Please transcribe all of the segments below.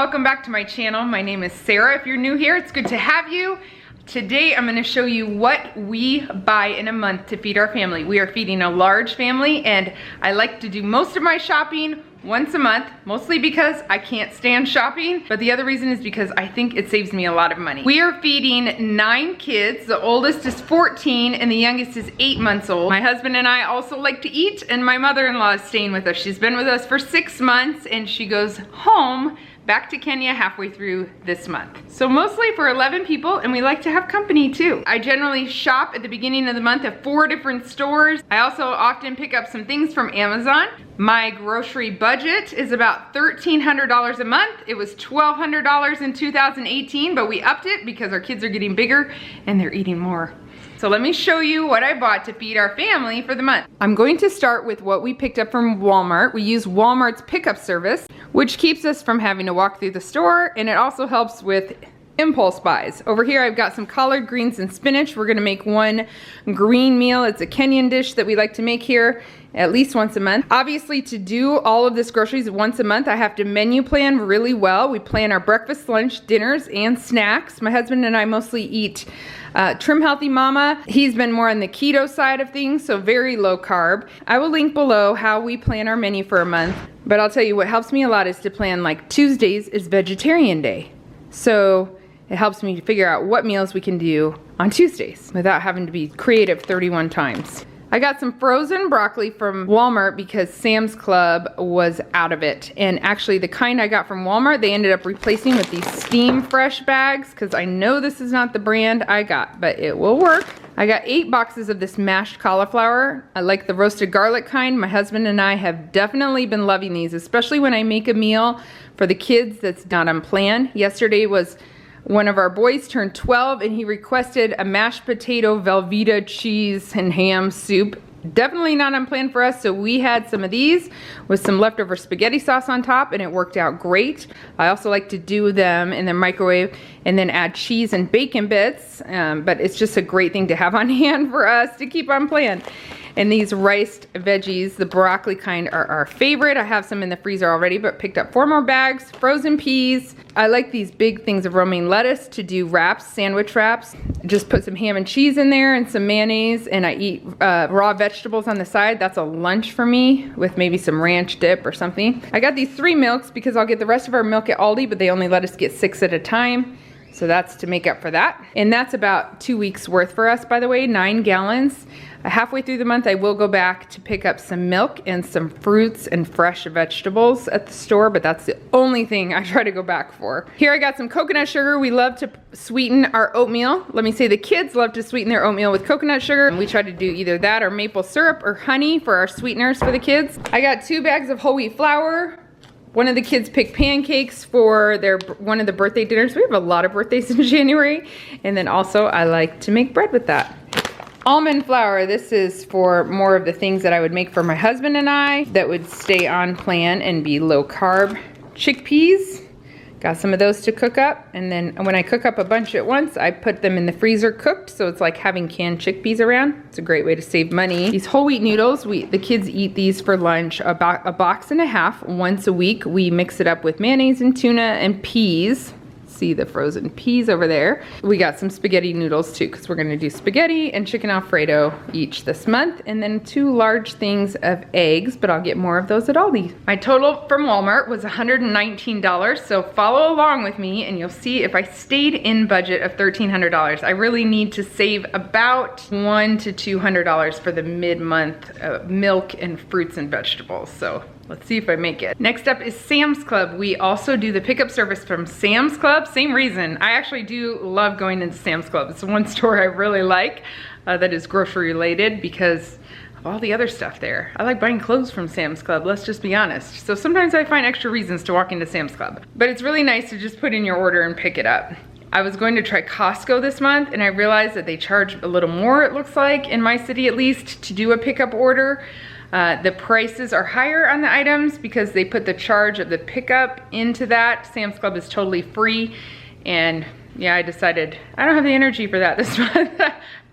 welcome back to my channel. My name is Sarah. If you're new here, it's good to have you. Today I'm going to show you what we buy in a month to feed our family. We are feeding a large family and I like to do most of my shopping once a month, mostly because I can't stand shopping, but the other reason is because I think it saves me a lot of money. We are feeding 9 kids. The oldest is 14 and the youngest is 8 months old. My husband and I also like to eat, and my mother-in-law is staying with us. She's been with us for 6 months and she goes home back to Kenya halfway through this month. So mostly for 11 people, and we like to have company too. I generally shop at the beginning of the month at 4 different stores. I also often pick up some things from Amazon. My grocery budget is about $1,300 a month. It was $1,200 in 2018, but we upped it because our kids are getting bigger and they're eating more. So let me show you what I bought to feed our family for the month. I'm going to start with what we picked up from Walmart. We use Walmart's pickup service, which keeps us from having to walk through the store, and it also helps with impulse buys. Over here I've got some collard greens and spinach. We're gonna make one green meal. It's a Kenyan dish that we like to make here at least once a month. Obviously, to do all of this groceries once a month, I have to menu plan really well. We plan our breakfast, lunch, dinners, and snacks. My husband and I mostly eat Trim Healthy Mama. He's been more on the keto side of things, so very low carb. I will link below how we plan our menu for a month, but I'll tell you what helps me a lot is to plan, like Tuesdays is vegetarian day. So it helps me to figure out what meals we can do on Tuesdays without having to be creative 31 times. I got some frozen broccoli from Walmart because Sam's Club was out of it. And actually the kind I got from Walmart, they ended up replacing with these Steam Fresh bags, because I know this is not the brand I got, but it will work. I got 8 boxes of this mashed cauliflower. I like the roasted garlic kind. My husband and I have definitely been loving these, especially when I make a meal for the kids that's not unplanned. Yesterday was one of our boys turned 12 and he requested a mashed potato Velveeta cheese and ham soup. Definitely not unplanned for us, so we had some of these with some leftover spaghetti sauce on top and it worked out great. I also like to do them in the microwave and then add cheese and bacon bits, but it's just a great thing to have on hand for us to keep on plan. And these riced veggies, the broccoli kind, are our favorite. I have some in the freezer already, but picked up 4 more bags. Frozen peas. I like these big things of romaine lettuce to do wraps, sandwich wraps. Just put some ham and cheese in there and some mayonnaise, and I eat raw vegetables on the side. That's a lunch for me with maybe some ranch dip or something. I got these 3 milks because I'll get the rest of our milk at Aldi, but they only let us get 6 at a time. So that's to make up for that. And that's about 2 weeks worth for us, by the way, 9 gallons. Halfway through the month, I will go back to pick up some milk and some fruits and fresh vegetables at the store, but that's the only thing I try to go back for. Here I got some coconut sugar. We love to sweeten our oatmeal. Let me say the kids love to sweeten their oatmeal with coconut sugar. And we try to do either that or maple syrup or honey for our sweeteners for the kids. I got 2 bags of whole wheat flour. One of the kids picked pancakes for one of the birthday dinners. We have a lot of birthdays in January. And then also I like to make bread with that. Almond flour, this is for more of the things that I would make for my husband and I that would stay on plan and be low carb. Chickpeas, got some of those to cook up, and then when I cook up a bunch at once, I put them in the freezer cooked, so it's like having canned chickpeas around. It's a great way to save money. These whole wheat noodles, the kids eat these for lunch, about a box and a half once a week. We mix it up with mayonnaise and tuna and peas. See the frozen peas over there. We got some spaghetti noodles too, because we're gonna do spaghetti and chicken Alfredo each this month, and then 2 large things of eggs, but I'll get more of those at Aldi. My total from Walmart was $119, so follow along with me and you'll see if I stayed in budget of $1,300. I really need to save about $100 to $200 for the mid-month milk and fruits and vegetables, so let's see if I make it. Next up is Sam's Club. We also do the pickup service from Sam's Club. Same reason. I actually do love going into Sam's Club. It's the one store I really like that is grocery related because of all the other stuff there. I like buying clothes from Sam's Club, let's just be honest. So sometimes I find extra reasons to walk into Sam's Club. But it's really nice to just put in your order and pick it up. I was going to try Costco this month and I realized that they charge a little more, it looks like, in my city at least, to do a pickup order. The prices are higher on the items because they put the charge of the pickup into that. Sam's Club is totally free, and yeah, I decided I don't have the energy for that this month.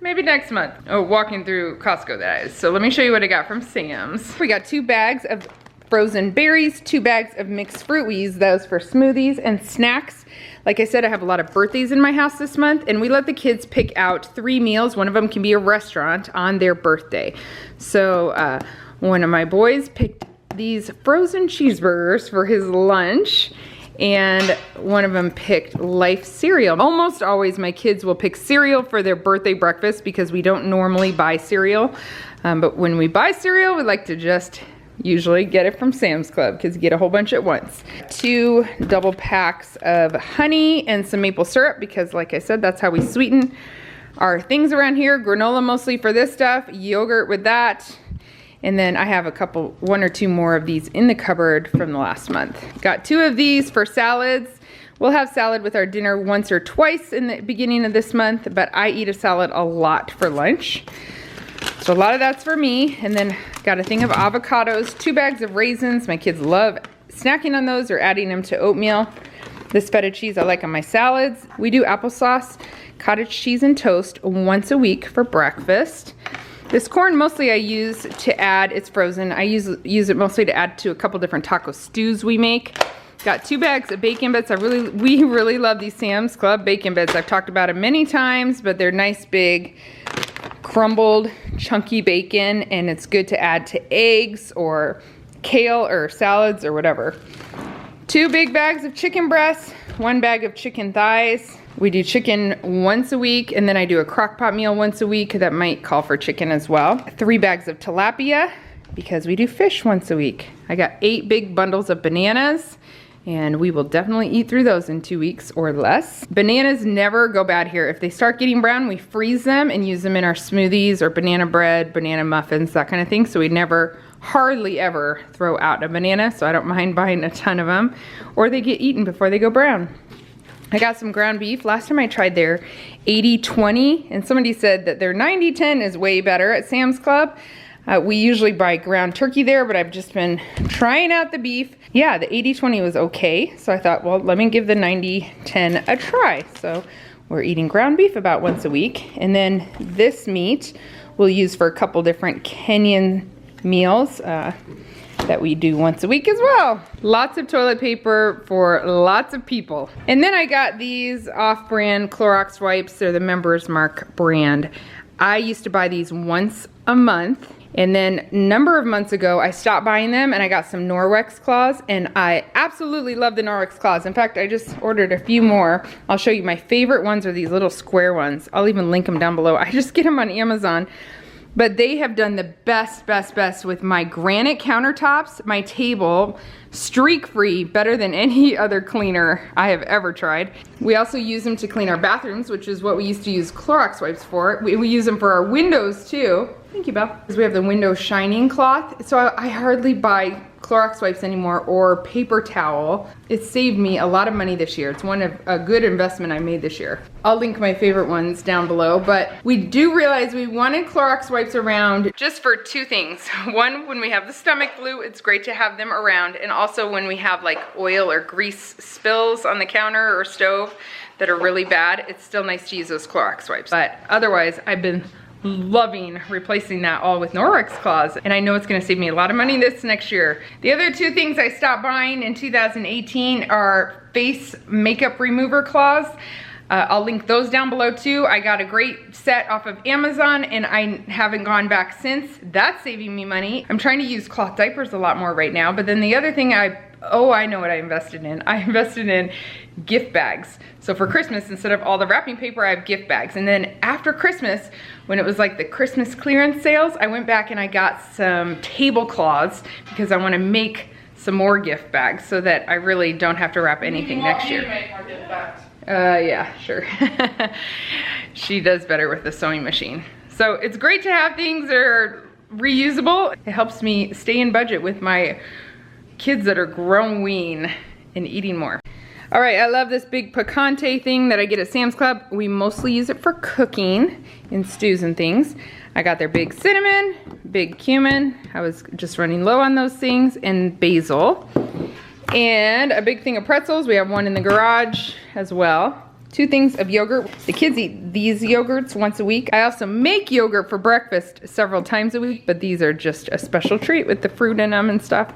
Maybe next month. Oh, walking through Costco that is. So let me show you what I got from Sam's. We got 2 bags of frozen berries, 2 bags of mixed fruit. We use those for smoothies and snacks. Like I said, I have a lot of birthdays in my house this month, and we let the kids pick out 3 meals. One of them can be a restaurant on their birthday. So one of my boys picked these frozen cheeseburgers for his lunch, and one of them picked Life cereal. Almost always my kids will pick cereal for their birthday breakfast because we don't normally buy cereal. But when we buy cereal, we like to just usually get it from Sam's Club because you get a whole bunch at once. 2 double packs of honey and some maple syrup because, like I said, that's how we sweeten our things around here. Granola mostly for this stuff, yogurt with that. And then I have one or two more of these in the cupboard from the last month. Got 2 of these for salads. We'll have salad with our dinner once or twice in the beginning of this month, but I eat a salad a lot for lunch. So a lot of that's for me. And then got a thing of avocados, 2 bags of raisins. My kids love snacking on those or adding them to oatmeal. This feta cheese I like on my salads. We do applesauce, cottage cheese, and toast once a week for breakfast. This corn mostly I use to add, it's frozen. I use it mostly to add to a couple different taco stews we make. Got 2 bags of bacon bits. We really love these Sam's Club bacon bits. I've talked about them many times, but they're nice big crumbled chunky bacon, and it's good to add to eggs or kale or salads or whatever. 2 big bags of chicken breasts, 1 bag of chicken thighs. We do chicken once a week, and then I do a crock pot meal once a week that might call for chicken as well. 3 bags of tilapia because we do fish once a week. I got 8 big bundles of bananas, and we will definitely eat through those in 2 weeks or less. Bananas never go bad here. If they start getting brown, we freeze them and use them in our smoothies or banana bread, banana muffins, that kind of thing. So we never, hardly ever throw out a banana, so I don't mind buying a ton of them. Or they get eaten before they go brown. I got some ground beef. Last time I tried their 80-20, and somebody said that their 90-10 is way better at Sam's Club. We usually buy ground turkey there, but I've just been trying out the beef. Yeah, the 80-20 was okay, so I thought, well, let me give the 90-10 a try. So we're eating ground beef about once a week, and then this meat we'll use for a couple different Kenyan meals that we do once a week as well. Lots of toilet paper for lots of people. And then I got these off-brand Clorox wipes. They're the Members Mark brand. I used to buy these once a month, and then a number of months ago I stopped buying them and I got some Norwex cloths, and I absolutely love the Norwex cloths. In fact, I just ordered a few more. I'll show you. My favorite ones are these little square ones. I'll even link them down below. I just get them on Amazon. But they have done the best with my granite countertops, my table, streak-free, better than any other cleaner I have ever tried. We also use them to clean our bathrooms, which is what we used to use Clorox wipes for. We use them for our windows too. Thank you, Belle. Because we have the window shining cloth, so I hardly buy Clorox wipes anymore or paper towel. It saved me a lot of money this year. It's a good investment I made this year. I'll link my favorite ones down below, but we do realize we wanted Clorox wipes around just for 2 things. One, when we have the stomach flu, it's great to have them around, and also when we have like oil or grease spills on the counter or stove that are really bad, it's still nice to use those Clorox wipes. But otherwise, I've been loving replacing that all with Norwex cloths, and I know it's gonna save me a lot of money this next year. The other 2 things I stopped buying in 2018 are face makeup remover cloths. I'll link those down below too. I got a great set off of Amazon and I haven't gone back since. That's saving me money. I'm trying to use cloth diapers a lot more right now, but then the other thing I know what I invested in. I invested in gift bags. So for Christmas, instead of all the wrapping paper, I have gift bags. And then after Christmas, when it was like the Christmas clearance sales, I went back and I got some tablecloths because I want to make some more gift bags so that I really don't have to wrap anything next year. Make our gift bags. Yeah, sure. She does better with the sewing machine. So it's great to have things that are reusable. It helps me stay in budget with my kids that are growing and eating more. All right, I love this big picante thing that I get at Sam's Club. We mostly use it for cooking in stews and things. I got their big cinnamon, big cumin. I was just running low on those things, and basil. And a big thing of pretzels. We have one in the garage as well. 2 things of yogurt. The kids eat these yogurts once a week. I also make yogurt for breakfast several times a week, but these are just a special treat with the fruit in them and stuff.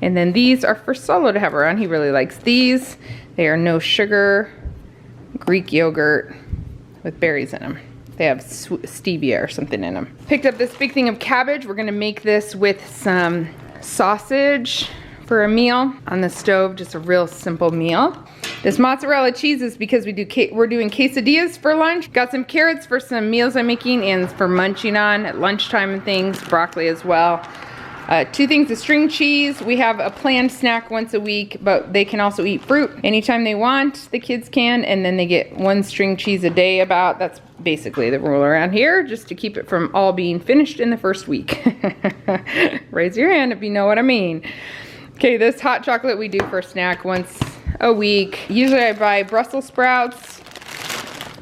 And then these are for Solo to have around. He really likes these. They are no sugar Greek yogurt with berries in them. They have stevia or something in them. Picked up this big thing of cabbage. We're gonna make this with some sausage for a meal on the stove, just a real simple meal. This mozzarella cheese is because we're doing quesadillas for lunch. Got some carrots for some meals I'm making and for munching on at lunchtime and things, broccoli as well. 2 things of string cheese. We have a planned snack once a week, but they can also eat fruit anytime they want, the kids can, and then they get 1 string cheese a day about. That's basically the rule around here, just to keep it from all being finished in the first week. Raise your hand if you know what I mean. Okay, this hot chocolate we do for a snack once a week. Usually I buy Brussels sprouts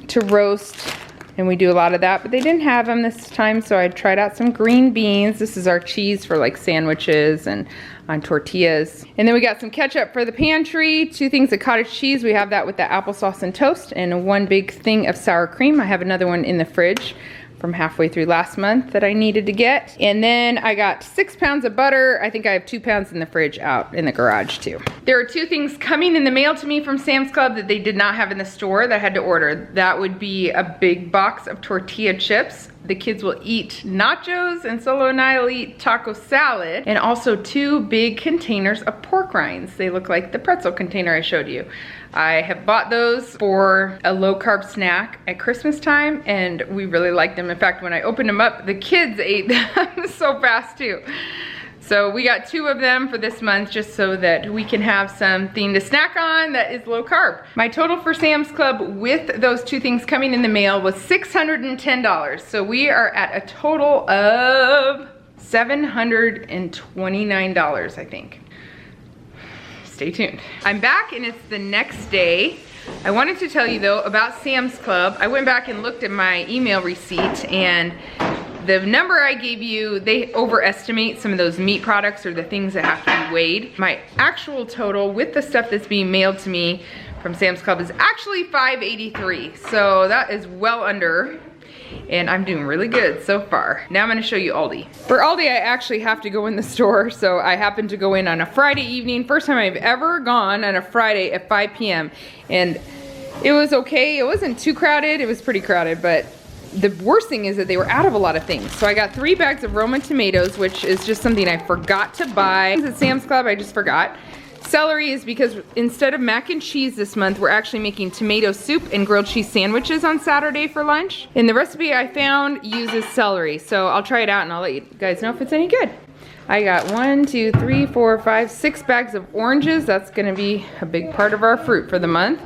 to roast, and we do a lot of that, but they didn't have them this time, so I tried out some green beans. This is our cheese for like sandwiches and on tortillas. And then we got some ketchup for the pantry, 2 things of cottage cheese. We have that with the applesauce and toast, and 1 big thing of sour cream. I have another one in the fridge from halfway through last month that I needed to get. And then I got 6 pounds of butter. I think I have 2 pounds in the fridge out in the garage too. There are 2 things coming in the mail to me from Sam's Club that they did not have in the store that I had to order. That would be a big box of tortilla chips. The kids will eat nachos and Solo and I will eat taco salad, and also 2 big containers of pork rinds. They look like the pretzel container I showed you. I have bought those for a low carb snack at Christmas time, and we really liked them. In fact, when I opened them up, the kids ate them so fast too. So we got 2 of them for this month just so that we can have something to snack on that is low carb. My total for Sam's Club with those 2 things coming in the mail was $610. So we are at a total of $729, I think. Stay tuned. I'm back and it's the next day. I wanted to tell you though about Sam's Club. I went back and looked at my email receipt, and the number I gave you, they overestimate some of those meat products or the things that have to be weighed. My actual total with the stuff that's being mailed to me from Sam's Club is actually $583. So that is well under, and I'm doing really good so far. Now I'm gonna show you Aldi. For Aldi, I actually have to go in the store, so I happened to go in on a Friday evening. First time I've ever gone on a Friday at 5 p.m. And it was okay. It wasn't too crowded. It was pretty crowded, but the worst thing is that they were out of a lot of things. So I got 3 bags of Roma tomatoes, which is just something I forgot to buy. At Sam's Club, I just forgot. Celery is because instead of mac and cheese this month, we're actually making tomato soup and grilled cheese sandwiches on Saturday for lunch. And the recipe I found uses celery. So I'll try it out and I'll let you guys know if it's any good. I got 1, 2, 3, 4, 5, 6 bags of oranges. That's gonna be a big part of our fruit for the month.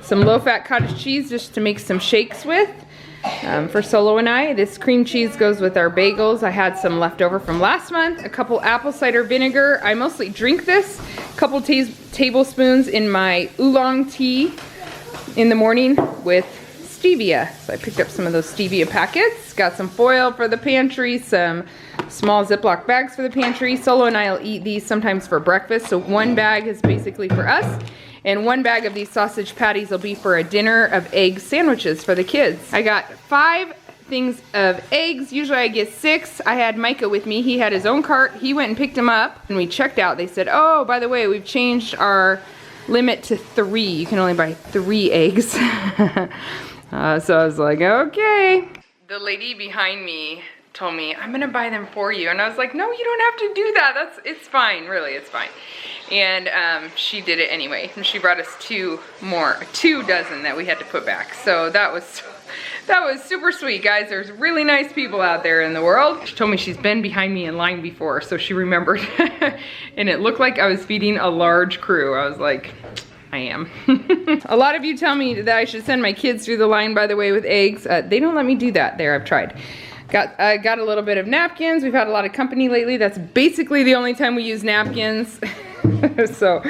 Some low-fat cottage cheese just to make some shakes with. For Solo and I, this cream cheese goes with our bagels. I had some left over from last month. A couple apple cider vinegar. I mostly drink this. A couple tablespoons in my oolong tea in the morning with stevia. So I picked up some of those stevia packets. Got some foil for the pantry, some small Ziploc bags for the pantry. Solo and I will eat these sometimes for breakfast. So 1 bag is basically for us. And 1 bag of these sausage patties will be for a dinner of egg sandwiches for the kids. I got 5 things of eggs. Usually I get 6. I had Micah with me. He had his own cart. He went and picked them up. And we checked out. They said, oh, by the way, we've changed our limit to 3. You can only buy 3 eggs. So I was like, okay. The lady behind me told me, I'm gonna buy them for you. And I was like, no, you don't have to do that. It's fine, really, it's fine. And she did it anyway. And she brought us 2 dozen that we had to put back. So that was super sweet, guys. There's really nice people out there in the world. She told me she's been behind me in line before, so she remembered. And it looked like I was feeding a large crew. I was like, I am. A lot of you tell me that I should send my kids through the line, by the way, with eggs. They don't let me do that there, I've tried. Got a little bit of napkins. We've had a lot of company lately. That's basically the only time we use napkins. So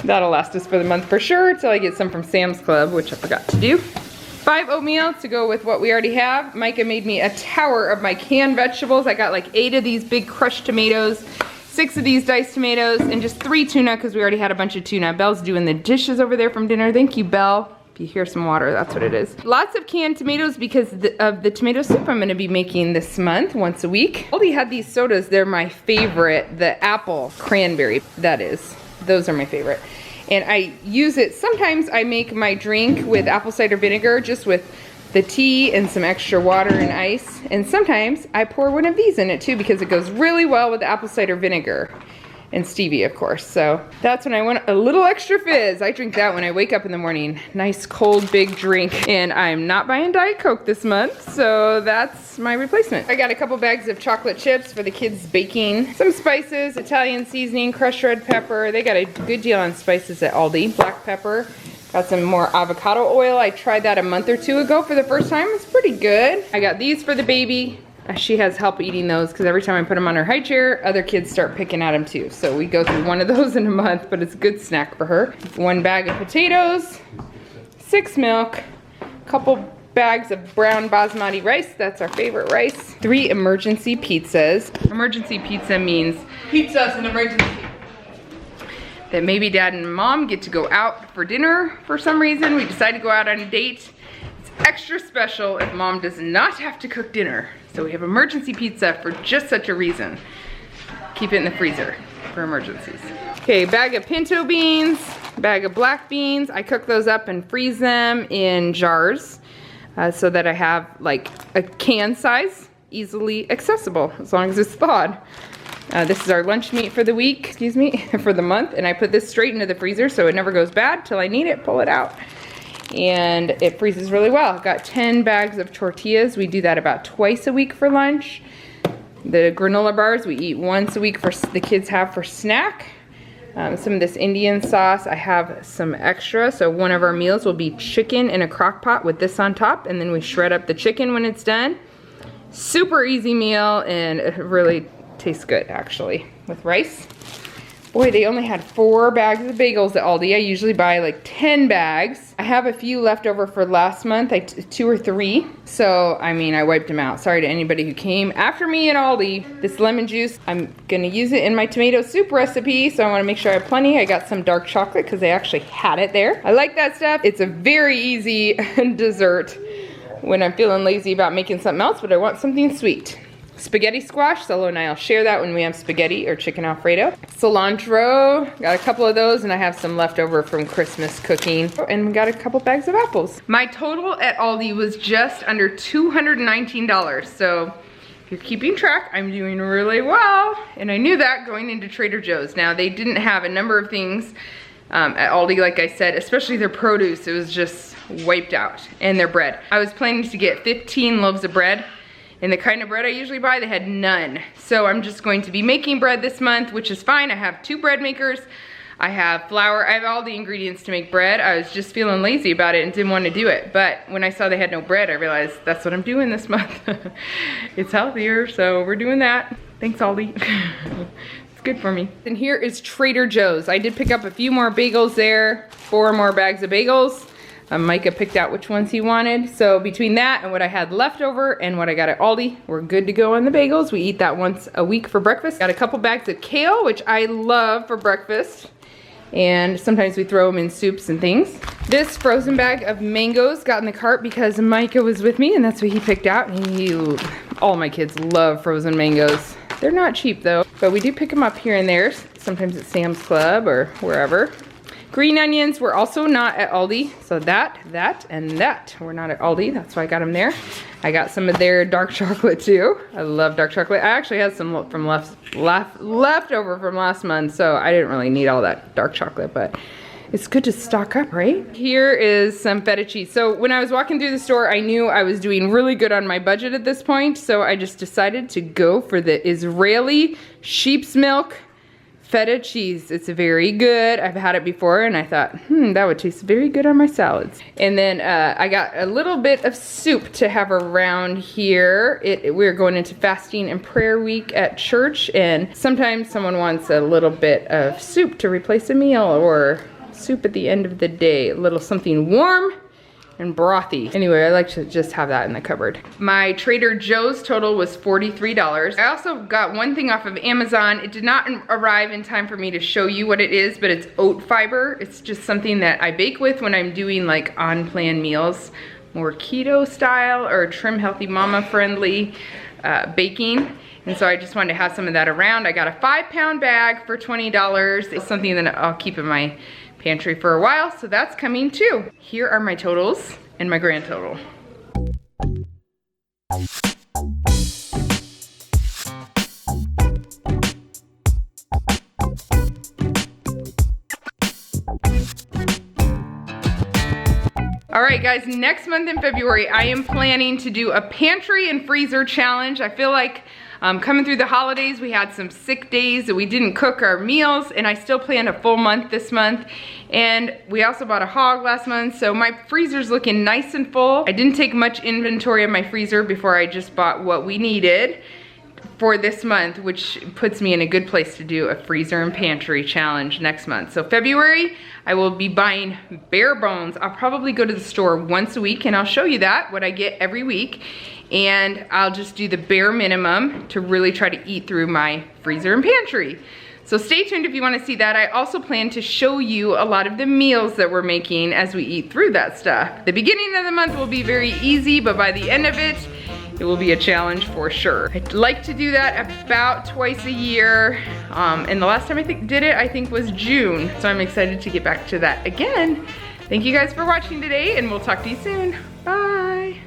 that'll last us for the month for sure, till I get some from Sam's Club, which I forgot to do. 5 oatmeal to go with what we already have. Micah made me a tower of my canned vegetables. I got like 8 of these big crushed tomatoes, 6 of these diced tomatoes, and just 3 tuna because we already had a bunch of tuna. Belle's doing the dishes over there from dinner. Thank you, Belle. If If you hear some water, that's what it is. Lots of canned tomatoes because of the tomato soup I'm gonna be making this month, once a week. Aldi had these sodas, they're my favorite. The apple cranberry, that is. Those are my favorite. And I use it, sometimes I make my drink with apple cider vinegar, just with the tea and some extra water and ice. And sometimes I pour one of these in it too because it goes really well with the apple cider vinegar. And stevia, of course. So that's when I want a little extra fizz. I drink that when I wake up in the morning. Nice, cold, big drink. And I'm not buying Diet Coke this month, so that's my replacement. I got a couple bags of chocolate chips for the kids baking. Some spices, Italian seasoning, crushed red pepper. They got a good deal on spices at Aldi. Black pepper. Got some more avocado oil. I tried that a month or two ago for the first time. It's pretty good. I got these for the baby. She has help eating those because every time I put them on her high chair, other kids start picking at them too. So we go through one of those in a month, but it's a good snack for her. 1 bag of potatoes, 6 milk, couple bags of brown basmati rice. That's our favorite rice. 3 emergency pizzas. Emergency pizza means pizza's an emergency. That maybe dad and mom get to go out for dinner for some reason. We decide to go out on a date. It's extra special if mom does not have to cook dinner. So we have emergency pizza for just such a reason. Keep it in the freezer for emergencies. Okay, bag of pinto beans, bag of black beans. I cook those up and freeze them in jars so that I have like a can size, easily accessible as long as it's thawed. This is our lunch meat for the week, excuse me, for the month. And I put this straight into the freezer so it never goes bad till I need it, pull it out. And it freezes really well. I've got 10 bags of tortillas. We do that about twice a week for lunch. The granola bars we eat once a week for the kids have for snack. Some of this Indian sauce, I have some extra. So one of our meals will be chicken in a crock pot with this on top, and then we shred up the chicken when it's done. Super easy meal, and it really tastes good actually with rice. Boy, they only had 4 bags of bagels at Aldi. I usually buy like 10 bags. I have a few left over for last month, 2 or 3. So, I mean, I wiped them out. Sorry to anybody who came after me at Aldi. This lemon juice, I'm gonna use it in my tomato soup recipe, so I wanna make sure I have plenty. I got some dark chocolate because they actually had it there. I like that stuff. It's a very easy dessert when I'm feeling lazy about making something else, but I want something sweet. Spaghetti squash, Solo and I'll share that when we have spaghetti or chicken Alfredo. Cilantro, got a couple of those, and I have some left over from Christmas cooking. And we got a couple bags of apples. My total at Aldi was just under $219. So if you're keeping track, I'm doing really well. And I knew that going into Trader Joe's. Now they didn't have a number of things at Aldi, like I said, especially their produce. It was just wiped out. And their bread. I was planning to get 15 loaves of bread. And the kind of bread I usually buy, they had none. So I'm just going to be making bread this month, which is fine. I have 2 bread makers. I have flour. I have all the ingredients to make bread. I was just feeling lazy about it and didn't want to do it. But when I saw they had no bread, I realized that's what I'm doing this month. It's healthier, so we're doing that. Thanks, Aldi. It's good for me. And here is Trader Joe's. I did pick up a few more bagels there, 4 more bags of bagels. Micah picked out which ones he wanted. So between that and what I had left over and what I got at Aldi, we're good to go on the bagels. We eat that once a week for breakfast. Got a couple bags of kale, which I love for breakfast. And sometimes we throw them in soups and things. This frozen bag of mangoes got in the cart because Micah was with me and that's what he picked out. And all my kids love frozen mangoes. They're not cheap though, but we do pick them up here and there. Sometimes at Sam's Club or wherever. Green onions were also not at Aldi, so that, and that were not at Aldi. That's why I got them there. I got some of their dark chocolate too. I love dark chocolate. I actually had some from leftover from last month, so I didn't really need all that dark chocolate, but it's good to stock up, right? Here is some feta cheese. So when I was walking through the store, I knew I was doing really good on my budget at this point, so I just decided to go for the Israeli sheep's milk feta cheese. It's very good. I've had it before and I thought, that would taste very good on my salads. And then I got a little bit of soup to have around here. We're going into fasting and prayer week at church, and sometimes someone wants a little bit of soup to replace a meal or soup at the end of the day. A little something warm and brothy. Anyway, I like to just have that in the cupboard. My Trader Joe's total was $43. I also got one thing off of Amazon. It did not arrive in time for me to show you what it is, but it's oat fiber. It's just something that I bake with when I'm doing like on-plan meals, more keto style or trim healthy mama friendly baking. And so I just wanted to have some of that around. I got a 5-pound bag for $20. It's something that I'll keep in my pantry for a while, so that's coming too. Here are my totals and my grand total. All right guys, next month in February, I am planning to do a pantry and freezer challenge. I feel like coming through the holidays, we had some sick days that we didn't cook our meals, and I still planned a full month this month. And we also bought a hog last month, so my freezer's looking nice and full. I didn't take much inventory of my freezer before I just bought what we needed for this month, which puts me in a good place to do a freezer and pantry challenge next month. So February, I will be buying bare bones. I'll probably go to the store once a week and I'll show you that, what I get every week. And I'll just do the bare minimum to really try to eat through my freezer and pantry. So stay tuned if you want to see that. I also plan to show you a lot of the meals that we're making as we eat through that stuff. The beginning of the month will be very easy, but by the end of it, it will be a challenge for sure. I'd like to do that about twice a year. And the last time I did it was June. So I'm excited to get back to that again. Thank you guys for watching today, and we'll talk to you soon. Bye.